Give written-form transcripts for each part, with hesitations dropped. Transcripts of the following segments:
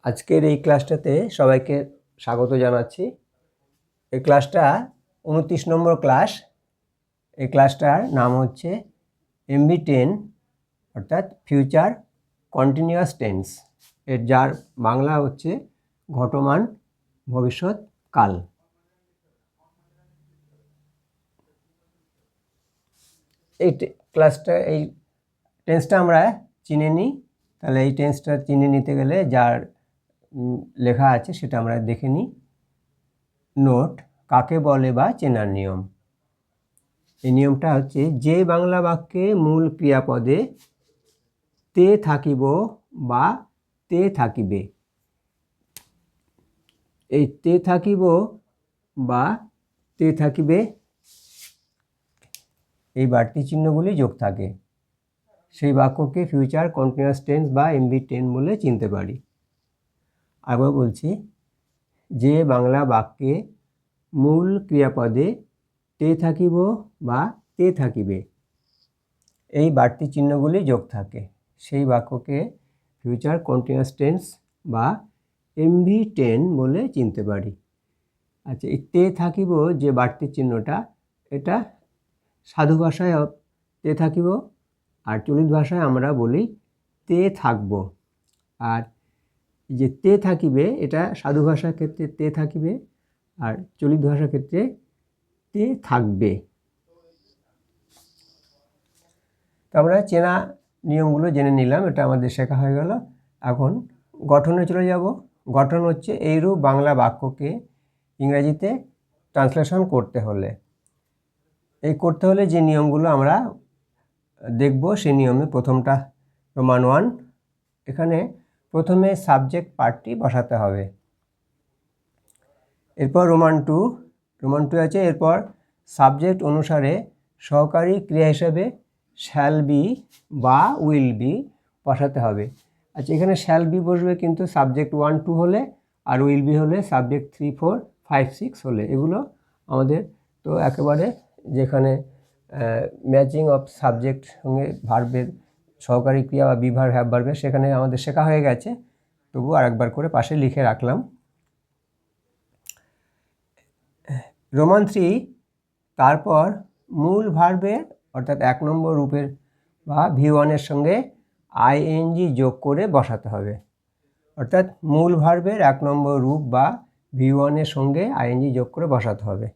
আজকের এই ক্লাসটাতে সবাইকে স্বাগত জানাচ্ছি। এই ক্লাসটা 29 নম্বর ক্লাস। এই ক্লাসটার নাম হচ্ছে MB10 অর্থাৎ ফিউচার কন্টিনিউয়াস টেন্স। এর যার বাংলা হচ্ছে ঘটমান ভবিষ্যৎ কাল। এই ক্লাসটা এই টেন্সটা আমরা চিনে নিই। তাহলে এই টেন্সটা চিনে নিতে গেলে যার লেখা আছে সেটা আমরা দেখে নিই। নোট কাকে বলে বা চেনার নিয়ম। এই নিয়মটা হচ্ছে যে বাংলা বাক্যে মূল ক্রিয়াপদে তে থাকিব বা তে থাকিবে, এই তে থাকিব বা তে থাকিবে এই বাড়তি চিহ্নগুলি যোগ থাকে, সেই বাক্যকে ফিউচার কন্টিনিউয়াস টেন্স বা MB10 বলে চিনতে পারি। আবার বলছি, যে বাংলা বাক্যে মূল ক্রিয়াপদে তে থাকিব বা তে থাকিবে এই বাড়তি চিহ্নগুলি যোগ থাকে, সেই বাক্যকে ফিউচার কন্টিনিউয়াস টেন্স বা MB10 বলে চিনতে পারি। আচ্ছা, এই তে থাকিব যে বাড়তি চিহ্নটা, এটা সাধু ভাষায় তে থাকিব, আর চলিত ভাষায় আমরা বলি তে থাকব। আর যে তে থাকিবে এটা সাধু ভাষার ক্ষেত্রে তে থাকিবে, আর চলিত ভাষার ক্ষেত্রে তে থাকবে। তো আমরা চেনা নিয়মগুলো জেনে নিলাম, এটা আমাদের শেখা হয়ে গেল। এখন গঠনে চলে যাব। গঠন হচ্ছে এইরূপ বাংলা বাক্যকে ইংরেজিতে ট্রান্সলেশন করতে হলে, যে নিয়মগুলো আমরা দেখব সেই নিয়মে প্রথমটা রোমান 1। এখানে প্রথমে সাবজেক্ট পার্টটি বসাতে হবে, এরপর রোমান 2 আছে, এরপর সাবজেক্ট অনুসারে সহকারী ক্রিয়া হিসেবে শ্যাল বি বা উইল বি বসাতে হবে। আচ্ছা, এখানে শ্যাল বি বসবে কিন্তু সাবজেক্ট 1, 2 হলে, আর উইল বি হলে সাবজেক্ট 3, 4, 5, 6 হলে। এগুলো আমাদের তো একেবারে যেখানে ম্যাচিং অফ সাবজেক্ট সঙ্গে ভার্বের সহকারী ক্রিয়া বা বিভার হ্যাভ ভার্বের সেখানে আমাদের শেখা হয়ে গেছে, তবু আরেকবার করে পাশে লিখে রাখলাম। রোমান 3, তারপর মূল ভার্বের অর্থাৎ 1 নম্বর রূপের বা V1-এর সঙ্গে ING যোগ করে বসাতে হবে। অর্থাৎ মূল ভার্বের 1 নম্বর রূপ বা V1-এর সঙ্গে ING যোগ করে বসাতে হবে।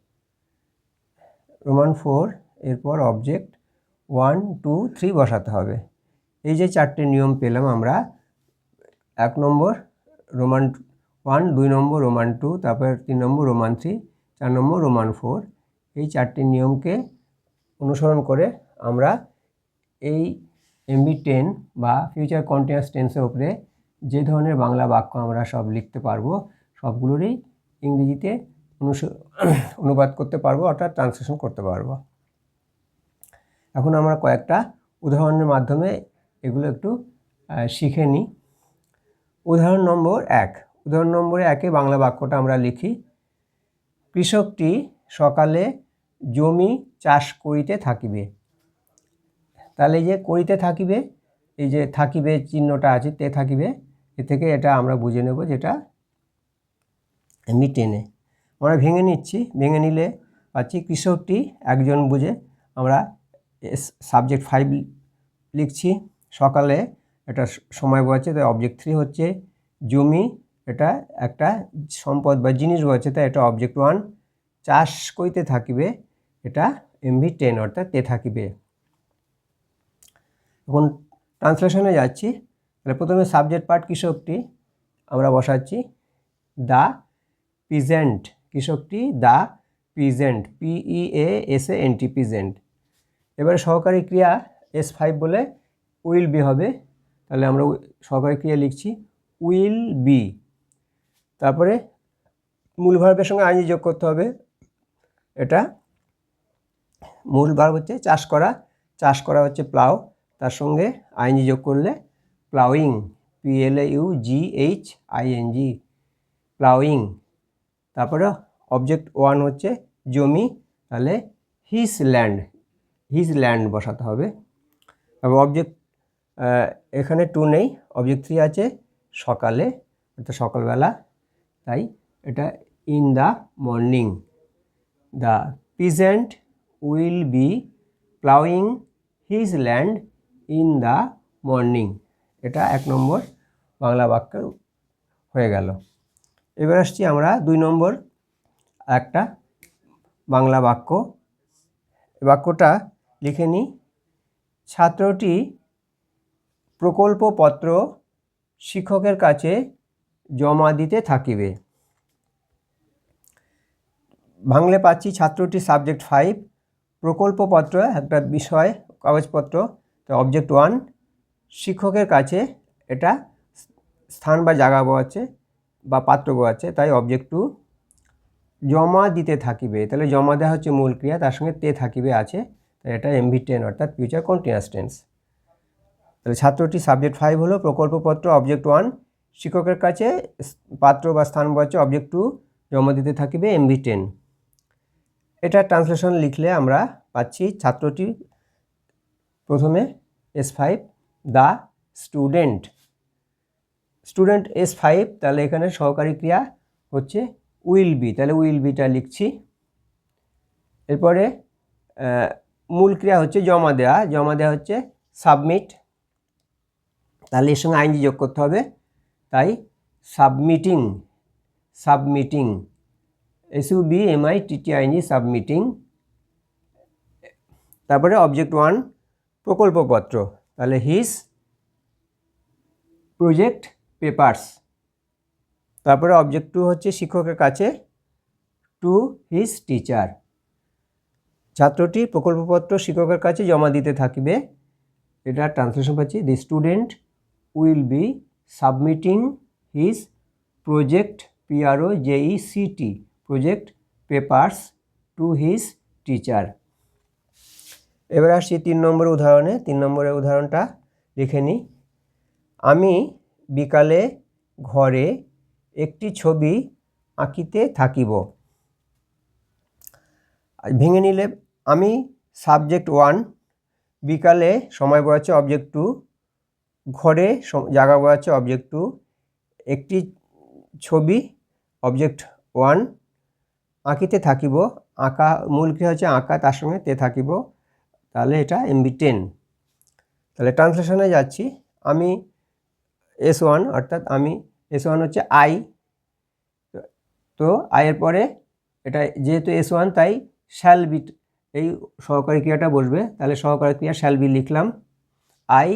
রোমান 4, এরপর অবজেক্ট 1, 2, 3 বসাতে হবে। এই যে 4টে নিয়ম পেলাম আমরা, 1 নম্বর রোমান 1, 2 নম্বর রোমান 2, তারপর 3 নম্বর রোমান 3, 4 নম্বর রোমান 4। এই 4টে নিয়মকে অনুসরণ করে আমরা এই MB10 বা ফিউচার কন্টিনিউয়াস টেন্সের উপরে যে ধরনের বাংলা বাক্য আমরা সব লিখতে পারবো, সবগুলোরই ইংরেজিতে অনুবাদ করতে পারবো, অর্থাৎ ট্রান্সলেশন করতে পারবো। এখন আমরা কয়েকটা উদাহরণের মাধ্যমে এগুলো একটু শিখে নিই। উদাহরণ নম্বর 1। উদাহরণ নম্বরে 1-এ বাংলা বাক্যটা আমরা লিখি, কৃষকটি সকালে জমি চাষ করিতে থাকিবে। তাহলে এই যে করিতে থাকিবে, এই যে থাকিবে চিহ্নটা আছে তে থাকিবে, এ থেকে এটা আমরা বুঝে নেব যেটা MB10-এ। আমরা ভেঙে নিচ্ছি, ভেঙে নিলে পাচ্ছি কৃষকটি একজন বুঝে আমরা সাবজেক্ট 5 লিখছি। সকালে এটা সময় বোঝাচ্ছে, তাই অবজেক্ট 3 হচ্ছে। জমি এটা একটা সম্পদ বা জিনিস বোঝাচ্ছে, তাই এটা অবজেক্ট 1। চাষ করিতে থাকিবে এটা MB10 অর্থাৎ তে থাকিবে। এখন ট্রান্সলেশনে যাচ্ছি। তাহলে প্রথমে সাবজেক্ট পার্ট কৃষকটি আমরা বসাচ্ছি দ্য প্রেজেন্ট, কৃষকটি দ্য প্রেজেন্ট, PEASANT প্রেজেন্ট। এবারে সহকারী ক্রিয়া S5 বলে উইল বি হবে, তাহলে আমরা সহকারী ক্রিয়া লিখছি উইল বি। তারপরে মূল ভার্বের সঙ্গে আইএনজি যোগ করতে হবে। এটা মূল ভার্ব হচ্ছে চাষ করা, চাষ করা হচ্ছে প্লাউ, তার সঙ্গে আইএনজি যোগ করলে প্লাউইং, PLAUGHING, প্লাউইং। তারপরে অবজেক্ট 1 হচ্ছে জমি, তাহলে হিজ ল্যান্ড বসাতে হবে। এবং অবজেক্ট এখানে 2 নেই, অবজেক্ট 3 আছে সকালে, অর্থাৎ সকালবেলা, তাই এটা in the morning. The peasant will be ploughing his land in the morning. এটা 1 নম্বর বাংলা বাক্য হয়ে গেল। এবার আসছি আমরা 2 নম্বর একটা বাংলা বাক্য। বাক্যটা লিখে নিই। ছাত্রটি প্রকল্পপত্র শিক্ষকের কাছে জমা দিতে থাকিবে। বাংলা পাচ্ছি ছাত্রটি সাবজেক্ট 5, প্রকল্পপত্র একটা বিষয় কাগজপত্র, তো অবজেক্ট 1, শিক্ষকের কাছে এটা স্থান বা জায়গা বোঝাচ্ছে বা পাত্র বোঝাচ্ছে, তাই অবজেক্ট 2, জমা দিতে থাকিবে, তাহলে জমা দেওয়া হচ্ছে মূল ক্রিয়া, তার সঙ্গে তে থাকিবে আছে, তাই এটা MV10 অর্থাৎ ফিউচার কন্টিনিউয়াস টেন্স। তাহলে ছাত্রটি সাবজেক্ট 5 হলো, প্রকল্পপত্র অবজেক্ট 1, শিক্ষকের কাছে পাত্র বা স্থান বোঝাচ্ছে অবজেক্ট 2, জমা দিতে থাকিবে MV10। এটা ট্রান্সলেশন লিখলে আমরা পাচ্ছি ছাত্রটি প্রথমে S5, the student, student S5, তাহলে এখানে সহকারী ক্রিয়া হচ্ছে উইল বি, তাহলে উইল বিটা লিখছি। এরপরে মূল ক্রিয়া হচ্ছে জমা দেওয়া, জমা দেওয়া হচ্ছে সাবমিট, তাহলে এর সঙ্গে আইনজি যোগ করতে হবে, তাই সাবমিটিং, সাবমিটিং, SUBMITTING, সাবমিটিং। তারপরে অবজেক্ট 1 প্রকল্পপত্র, তাহলে হিজ প্রজেক্ট পেপারস। তারপরে অবজেক্ট 2 হচ্ছে শিক্ষকের কাছে, টু হিজ টিচার। ছাত্রটি প্রকল্পপত্র শিক্ষকের কাছে জমা দিতে থাকিবে, এটা ট্রান্সলেশন পাচ্ছি, the student will be submitting his project PROJECT project papers to his teacher. এবার আসছি 3 নম্বর উদাহরণে। 3 নম্বরের উদাহরণটা লিখে নিই। আমি বিকালে ঘরে একটি ছবি আঁকিতে থাকিব। ভেঙে নিলে আমি সাবজেক্ট 1, বিকালে সময় বোঝাচ্ছে অবজেক্ট 2, ঘরে জায়গা বোঝাচ্ছে অবজেক্ট 2, একটি ছবি অবজেক্ট 1, আঁকিতে থাকিব, আঁকা মূল ক্রিয়া হচ্ছে আঁকা, তার সঙ্গে তে থাকিব, তাহলে এটা MV10। তাহলে ট্রান্সলেশনে যাচ্ছি। আমি S1 অর্থাৎ আমি S1 হচ্ছে আই, তো আয়ের পরে এটা যেহেতু S1 তাই শ্যাল বি, এই সহকারী ক্রিয়াটা বসবে, তাহলে সহকারী ক্রিয়া শ্যাল বি লিখলাম, আই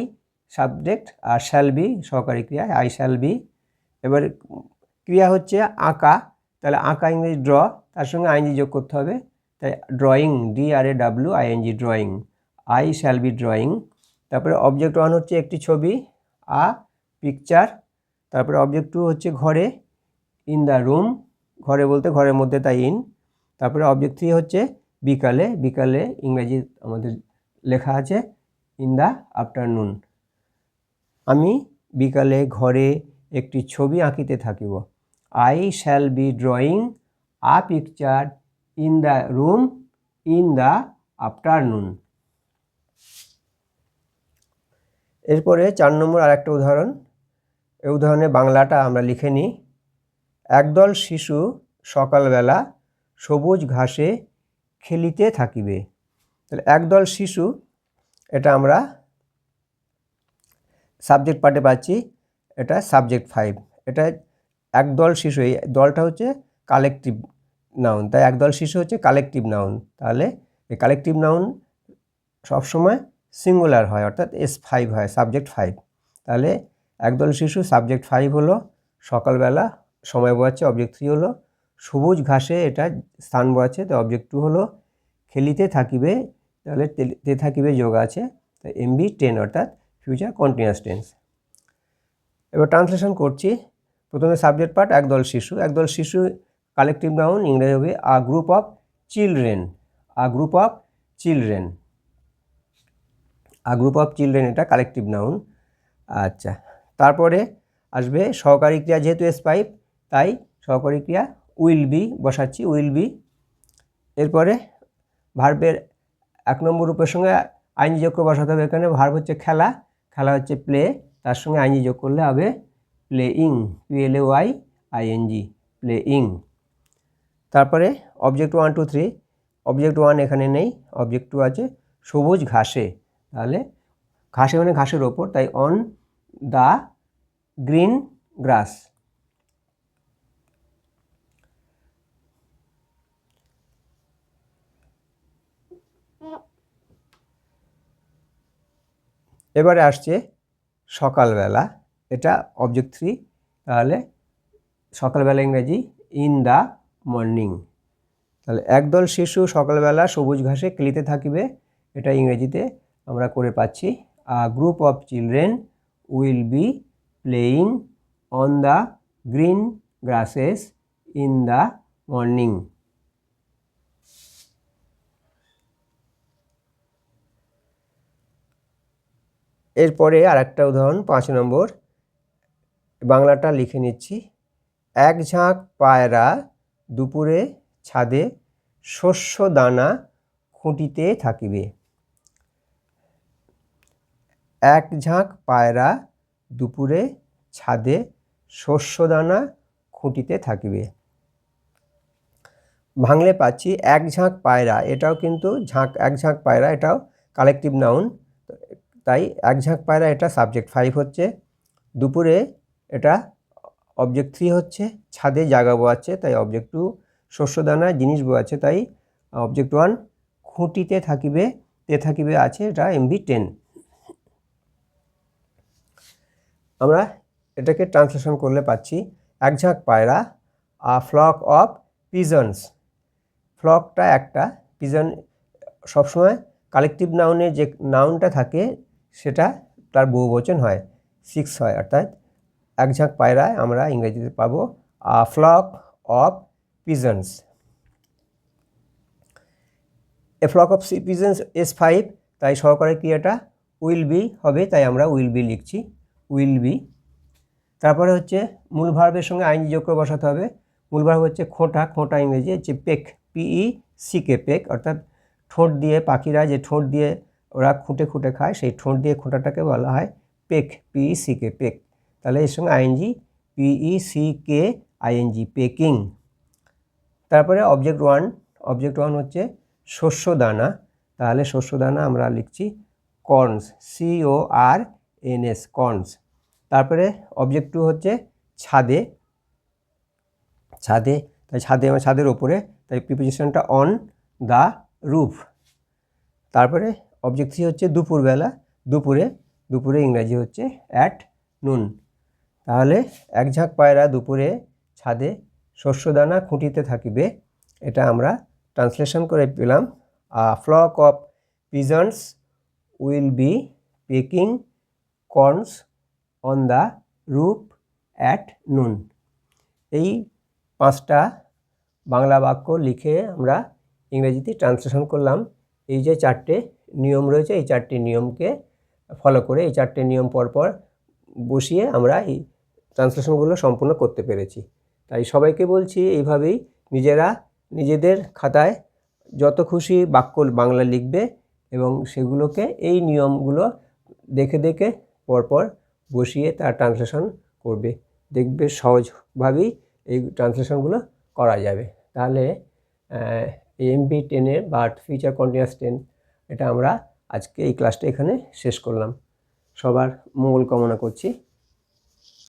সাবজেক্ট আর শ্যাল বি সহকারী ক্রিয়া, আই শ্যাল বি। এবার ক্রিয়া হচ্ছে আঁকা, তাহলে আঁকা ইংরেজি ড্র, তার সঙ্গে আইএনজি যোগ করতে হবে, তাই drawing, DRAWING, drawing, I shall be drawing. তারপরে অবজেক্ট 1 হচ্ছে একটি ছবি, আ পিকচার। তারপরে অবজেক্ট 2 হচ্ছে ঘরে, ইন দ্য রুম, ঘরে বলতে ঘরের মধ্যে, তাই ইন। তারপরে অবজেক্ট 3 হচ্ছে বিকালে, বিকালে ইংরেজি আমাদের লেখা আছে ইন দ্য আফটারনুন। আমি বিকালে ঘরে একটি ছবি আঁকিতে থাকিব, I shall be drawing a picture in the room in the afternoon. এরপরে 4 নম্বর আর একটা উদাহরণ। এই উদাহরণে বাংলাটা আমরা লিখে নিই। একদল শিশু সকালবেলা সবুজ ঘাসে খেলিতে থাকিবে। তাহলে একদল শিশু, এটা আমরা সাবজেক্ট পার্টে পাচ্ছি, এটা সাবজেক্ট 5, এটা একদল শিশু, এই দলটা হচ্ছে কালেকটিভ নাউন, তাই একদল শিশু হচ্ছে কালেকটিভ নাউন, তাহলে এই কালেকটিভ নাউন সবসময় সিঙ্গুলার হয়, অর্থাৎ S5 হয়, সাবজেক্ট 5। তাহলে একদল শিশু সাবজেক্ট 5 হলো, সকালবেলা সময় বোঝাচ্ছে অবজেক্ট 3 হলো, সবুজ ঘাসে এটা স্থান বোঝাচ্ছে, তো অবজেক্ট 2 হলো, খেলিতে থাকিবে, তাহলে তে থাকিবে যোগ আছে, তাই MV10 অর্থাৎ ফিউচার কন্টিনিউয়াস টেন্স। এবার ট্রান্সলেশন করছি। প্রথমে সাবজেক্ট পার্ট একদল শিশু, একদল শিশু কালেকটিভ নাউন, ইংরেজি হবে a group of children, a group of children, a group of children এটা কালেকটিভ নাউন। আচ্ছা, তারপরে আসবে সহকারী ক্রিয়া, যেহেতু S5 তাই সহকারী ক্রিয়া উইল বি বসাচ্ছি, উইল বি। এরপরে ভার্বের 1 নম্বর রূপের সঙ্গে আইনজি যোগ করে বসাতে হবে, এখানে ভার্ব হচ্ছে খেলা, খেলা হচ্ছে প্লে, তার সঙ্গে আইনজি যোগ করলে হবে প্লেইং, PLAYING, প্লেইং। তারপরে অবজেক্ট 1 2 3, অবজেক্ট 1 এখানে নেই, অবজেক্ট 2 আছে সবুজ ঘাসে, তাহলে ঘাসে মানে ঘাসের ওপর, তাই অন দ্য গ্রিন গ্রাস। এবারে আসছে সকালবেলা, এটা অবজেক্ট 3, তাহলে সকালবেলা ইংরেজি ইন দ্য মর্নিং। তাহলে একদল শিশু সকালবেলা সবুজ ঘাসে খেলিতে থাকিবে, এটা ইংরেজিতে আমরা করে পাচ্ছি a group of children will be playing on the green grasses in the morning. এরপরে আরেকটা উদাহরণ 5 নম্বর, বাংলাটা লিখে নিচ্ছি। এক ঝাঁক পায়রা দুপুরে ছাদে শস্য দানা খুঁটিতে থাকিবে। এক ঝাঁক পায়রা দুপুরে ছাদে শস্য দানা খুঁটিতে থাকিবে। ভাঙলে পাচ্ছি এক ঝাঁক পায়রা, এটাও কিন্তু এক ঝাঁক পায়রা এটাও কালেকটিভ নাউন, তাই এক ঝাঁক পায়রা এটা সাবজেক্ট 5 হচ্ছে, দুপুরে এটা অবজেক্ট 3 হচ্ছে, ছাদে জায়গা বোয়াচ্ছে তাই অবজেক্ট 2, শস্যদানা জিনিস বোয়াচ্ছে তাই অবজেক্ট 1, খুঁটিতে থাকিবে, থাকিবে আছে এটা MV 10। আমরা এটাকে ট্রান্সলেশন করলে পাচ্ছি এক ঝাঁক পায়রা, আ ফ্লক অফ পিজনস। ফ্লকটা একটা, পিজন সবসময় কালেকটিভ নাউনে যে নাউনটা থাকে সেটা তার বহুবচন হয়, 6 হয়, অর্থাৎ এক ঝাঁক পায়রায় আমরা ইংরেজিতে পাবো a flock of pigeons. A flock of pigeons S5, তাই সহকারী ক্রিয়াটা উইল বি হবে, তাই আমরা উইল বি লিখছি, উইল বি। তারপরে হচ্ছে মূল ভার্বের সঙ্গে আইএনজি যোগ করে বসাতে হবে। মূল ভার্ব হচ্ছে খোঁটা, খোঁটা ইংরেজি হচ্ছে পেক, PECK, পেক, অর্থাৎ ঠোঁট দিয়ে পাখিরা যে ঠোঁট দিয়ে ওরা খুঁটে খুঁটে খায় সেই ঠোঁট দিয়ে খোঁটাটাকে বলা হয় পেক, PECK, পেক। তাহলে এর সঙ্গে আইএনজি PECKING, পেকিং। তারপরে অবজেক্ট 1 হচ্ছে শস্য দানা, তাহলে শস্য দানা আমরা লিখছি কর্নস, CORNS, কর্নস। তারপরে অবজেক্ট 2 হচ্ছে ছাদে, ছাদে তাই ছাদে আমার ছাদের ওপরে, তাই প্রিপোজিশনটা অন দ্য রুফ। তারপরে অবজেক্ট 3 হচ্ছে দুপুরবেলা, দুপুরে, দুপুরে ইংরাজি হচ্ছে অ্যাট নুন। তাহলে এক ঝাঁক পায়রা দুপুরে ছাদে শস্যদানা খুঁটিতে থাকিবে, এটা আমরা ট্রান্সলেশন করে পেলাম a flock of pigeons will be pecking corns on the roof at noon. এই 5টা বাংলা বাক্য লিখে আমরা ইংরেজিতে ট্রান্সলেশন করলাম। এই যে 4টে নিয়ম রয়েছে, এই 4টে নিয়মকে ফলো করে, এই 4টে নিয়ম পরপর বসিয়ে আমরা এই ট্রান্সলেশনগুলো সম্পূর্ণ করতে পেরেছি। তাই সবাইকে বলছি এইভাবেই নিজেরা নিজেদের খাতায় যত খুশি বাক্য বাংলা লিখবে এবং সেগুলোকে এই নিয়মগুলো দেখে দেখে পরপর বসিয়ে তার ট্রান্সলেশন করবে, দেখবে সহজভাবেই এই ট্রান্সলেশনগুলো করা যাবে। তাহলে MV 10-এর বা ফিউচার কন্টিনিউয়াস 10 এটা আমরা আজকে এই ক্লাসটা এখানে শেষ করলাম। সবার মঙ্গল কামনা করছি।